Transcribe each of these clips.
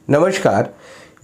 नमस्कार।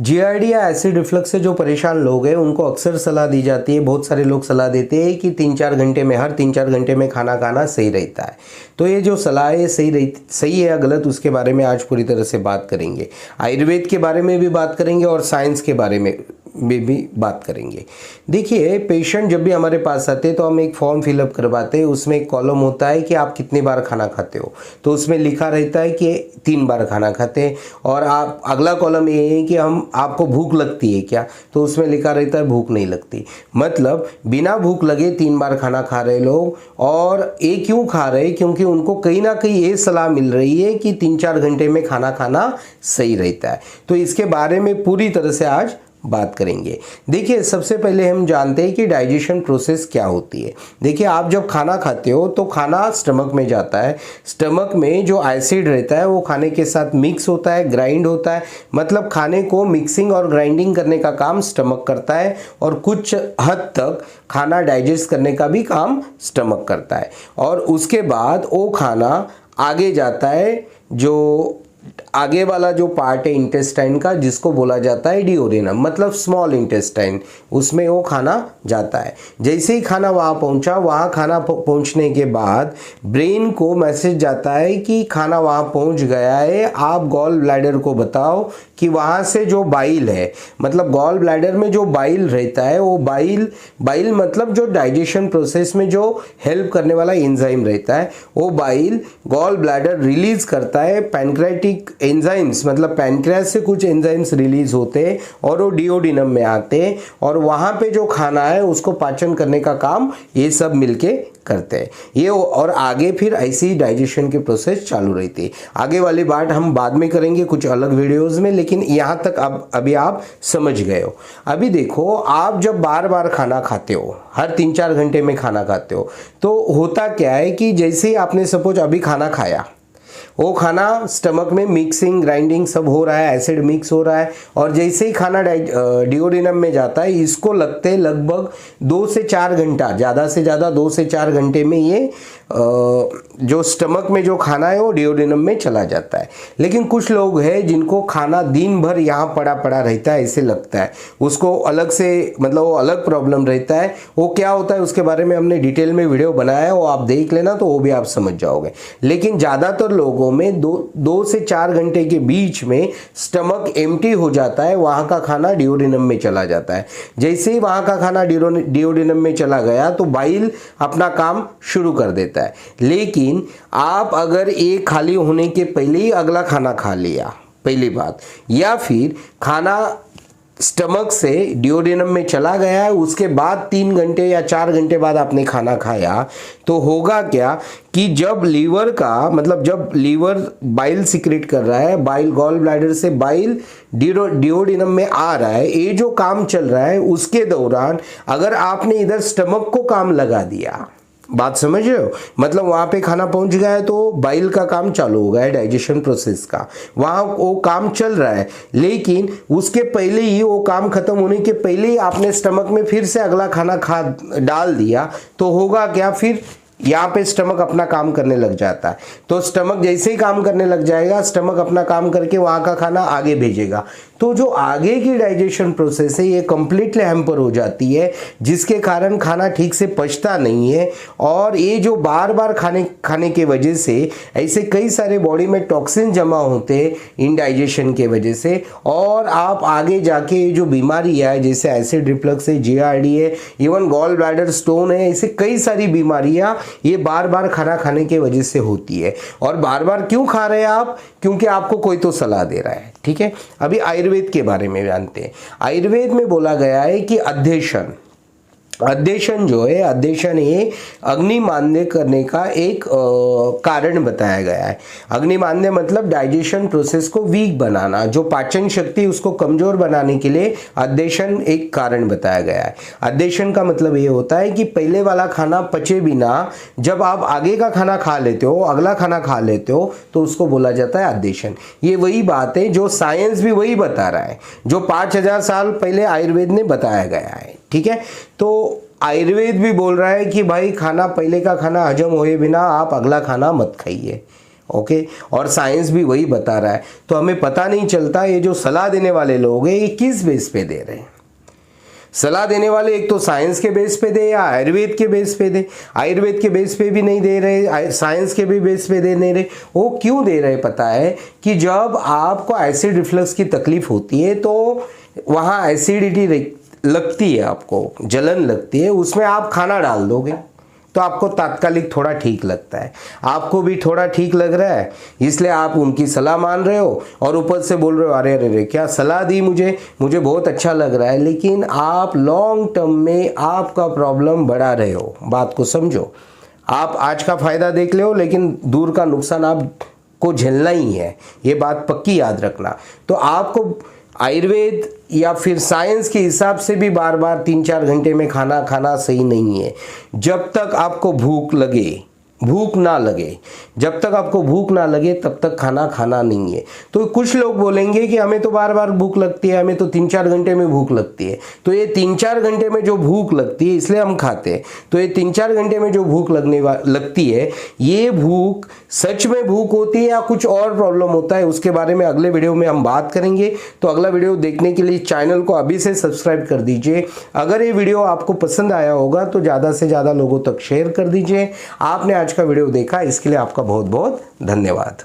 जीआरडी या acid reflux से जो परेशान लोग हैं उनको अक्सर सलाह दी जाती है, बहुत सारे लोग सलाह देते हैं कि 3-4 घंटे में, हर 3-4 घंटे में खाना खाना सही रहता है। तो ये जो सलाह है सही है या गलत, उसके बारे में आज पूरी तरह से बात करेंगे। आयुर्वेद के बारे में भी बात करेंगे और साइंस के बारे में भी बात करेंगे। देखिए, पेशेंट जब भी हमारे पास आते हैं तो हम एक फॉर्म फिलअप करवाते हैं। उसमें एक कॉलम होता है कि आप कितनी बार खाना खाते हो, तो उसमें लिखा रहता है कि 3 बार खाना खाते हैं। और आप अगला कॉलम ये है कि आपको भूख लगती है क्या, तो उसमें लिखा रहता है भूख नहीं लगती। मतलब बिना भूख लगे 3 बार खाना खा रहे लोग। और ये क्यों खा रहे हैं? क्योंकि उनको कहीं ना कहीं ये सलाह मिल रही है कि 3-4 घंटे में खाना खाना सही रहता है। तो इसके बारे में पूरी तरह से आज बात करेंगे। देखिए, सबसे पहले हम जानते हैं कि डाइजेशन प्रोसेस क्या होती है। देखिए, आप जब खाना खाते हो तो खाना स्टमक में जाता है। स्टमक में जो एसिड रहता है वो खाने के साथ मिक्स होता है, ग्राइंड होता है। मतलब खाने को मिक्सिंग और ग्राइंडिंग करने का काम स्टमक करता है और कुछ हद तक खाना डाइजेस्ट करने का भी काम स्टमक करता है। और उसके बाद वो खाना आगे जाता है, जो आगे वाला जो पार्ट है इंटेस्टाइन का, जिसको बोला जाता है डिओडेनम, मतलब स्मॉल इंटेस्टाइन, उसमें वो खाना जाता है। जैसे ही खाना वहाँ पहुँचा, वहाँ खाना पहुँचने के बाद ब्रेन को मैसेज जाता है कि खाना वहाँ पहुँच गया है। आप गॉल ब्लैडर को बताओ कि वहाँ से जो बाइल है, मतलब गॉल ब्लैडर में जो बाइल रहता है, वो बाइल मतलब जो डाइजेशन प्रोसेस में जो हेल्प करने वाला एंजाइम रहता है, वो बाइल गॉल ब्लैडर रिलीज करता है। पैनक्रेटिक एंजाइम्स, मतलब पैनक्रियास से कुछ एंजाइम्स रिलीज होते हैं और वो डिओडिनम में आते हैं। और वहाँ पे जो खाना है उसको पाचन करने का काम ये सब मिलके करते हैं ये। और आगे फिर ऐसी डाइजेशन की प्रोसेस चालू रहती है। आगे वाली बात हम बाद में करेंगे कुछ अलग वीडियोस में, लेकिन यहाँ तक अभी आप समझ गए हो। अभी देखो, आप जब बार बार खाना खाते हो, हर 3-4 घंटे में खाना खाते हो, तो होता क्या है कि जैसे ही आपने सपोज अभी खाना खाया, वो खाना स्टमक में मिक्सिंग ग्राइंडिंग सब हो रहा है, एसिड मिक्स हो रहा है। और जैसे ही खाना डिओडिनम में जाता है, इसको लगते लगभग 2 से 4 घंटा, ज़्यादा से ज़्यादा 2 से 4 घंटे में ये जो स्टमक में जो खाना है वो डिओडिनम में चला जाता है। लेकिन कुछ लोग हैं जिनको खाना दिन भर यहाँ पड़ा पड़ा रहता है, ऐसे लगता है। उसको अलग से, मतलब वो अलग प्रॉब्लम रहता है। वो क्या होता है उसके बारे में हमने डिटेल में वीडियो बनाया है, वो आप देख लेना, तो वो भी आप समझ जाओगे। लेकिन ज़्यादातर लोगों में 2 से 4 घंटे के बीच में स्टमक एम्प्टी हो जाता है, वहाँ का खाना डिओडिनम में चला जाता है। जैसे ही वहाँ का खाना डिओडिनम में चला गया तो बाइल अपना काम शुरू कर देता है। लेकिन आप अगर एक खाली होने के पहले ही अगला खाना खा लिया, पहली बात, या फिर खाना स्टमक से डिओडिनम में चला गया है, उसके बाद 3 घंटे या 4 घंटे बाद आपने खाना खाया, तो होगा क्या कि जब लीवर का, मतलब जब लीवर बाइल सिक्रेट कर रहा है, बाइल गॉल ब्लैडर से बाइल डिओडिनम में आ रहा है, ये जो काम चल रहा है, उसके दौरान अगर आपने इधर स्टमक को काम लगा दिया, बात समझ रहे हो, मतलब वहां पे खाना पहुंच गया है तो बाइल का काम चालू हो गया है, डाइजेशन प्रोसेस का, वहां वो काम चल रहा है। लेकिन उसके पहले ही, वो काम खत्म होने के पहले ही आपने स्टमक में फिर से अगला खाना डाल दिया, तो होगा क्या, फिर यहाँ पे स्टमक अपना काम करने लग जाता है। तो स्टमक जैसे ही काम करने लग जाएगा, स्टमक अपना काम करके वहाँ का खाना आगे भेजेगा। तो जो आगे की डाइजेशन प्रोसेस है ये कंप्लीटली हैम्पर हो जाती है, जिसके कारण खाना ठीक से पचता नहीं है। और ये जो बार बार खाने के वजह से ऐसे कई सारे बॉडी में टॉक्सिन जमा होते हैं इनडाइजेशन के वजह से। और आप आगे जाके ये जो बीमारी है, जैसे एसिड रिफ्लक्स है, जीआरडी है, इवन गॉल ब्लैडर स्टोन है, ऐसे कई सारी बीमारियां ये बार बार खाना खाने की वजह से होती है। और बार बार क्यों खा रहे हैं आप? क्योंकि आपको कोई तो सलाह दे रहा है। ठीक है, अभी आयुर्वेद के बारे में जानते हैं। आयुर्वेद में बोला गया है कि अध्यशन जो है, अध्यशन ये अग्निमान्य करने का एक कारण बताया गया है। अग्निमान्य मतलब डाइजेशन प्रोसेस को वीक बनाना, जो पाचन शक्ति उसको कमजोर बनाने के लिए अध्यशन एक कारण बताया गया है। अध्यशन का मतलब ये होता है कि पहले वाला खाना पचे बिना जब आप आगे का खाना खा लेते हो, अगला खाना खा लेते हो, तो उसको बोला जाता है अध्यशन। ये वही बात है जो साइंस भी वही बता रहा है, जो 5000 साल पहले आयुर्वेद ने बताया गया है। ठीक है, तो आयुर्वेद भी बोल रहा है कि भाई खाना, पहले का खाना हजम होए बिना आप अगला खाना मत खाइए। ओके, और साइंस भी वही बता रहा है। तो हमें पता नहीं चलता ये जो सलाह देने वाले लोग हैं ये किस बेस पे दे रहे हैं। सलाह देने वाले एक तो साइंस के बेस पे दे या आयुर्वेद के बेस पे दे। आयुर्वेद के बेस पे भी नहीं दे रहे, साइंस के भी बेस पे दे नहीं रहे। वो क्यों दे रहे पता है कि जब आपको एसिड रिफ्लक्स की तकलीफ होती है तो वहाँ एसिडिटी लगती है, आपको जलन लगती है, उसमें आप खाना डाल दोगे तो आपको तात्कालिक थोड़ा ठीक लगता है। आपको भी थोड़ा ठीक लग रहा है इसलिए आप उनकी सलाह मान रहे हो और ऊपर से बोल रहे हो अरे अरे अरे क्या सलाह दी मुझे बहुत अच्छा लग रहा है, लेकिन आप लॉन्ग टर्म में आपका प्रॉब्लम बढ़ा रहे हो। बात को समझो, आप आज का फायदा देख ले हो लेकिन दूर का नुकसान आपको झेलना ही है, ये बात पक्की याद रखना। तो आपको आयुर्वेद या फिर साइंस के हिसाब से भी बार बार 3-4 घंटे में खाना खाना सही नहीं है। जब तक आपको भूख ना लगे, जब तक आपको भूख ना लगे तब तक खाना खाना नहीं है। तो कुछ लोग बोलेंगे कि हमें तो बार बार भूख लगती है, हमें तो 3-4 घंटे में भूख लगती है। तो ये 3-4 घंटे में जो भूख लगती है इसलिए हम खाते हैं। तो ये 3-4 घंटे में जो भूख लगती है, ये भूख सच में भूख होती है या कुछ और प्रॉब्लम होता है, उसके बारे में अगले वीडियो में हम बात करेंगे। तो अगला वीडियो देखने के लिए चैनल को अभी से सब्सक्राइब कर दीजिए। अगर ये वीडियो आपको पसंद आया होगा तो ज़्यादा से ज़्यादा लोगों तक शेयर कर दीजिए। आपने आज का वीडियो देखा इसके लिए आपका बहुत बहुत धन्यवाद।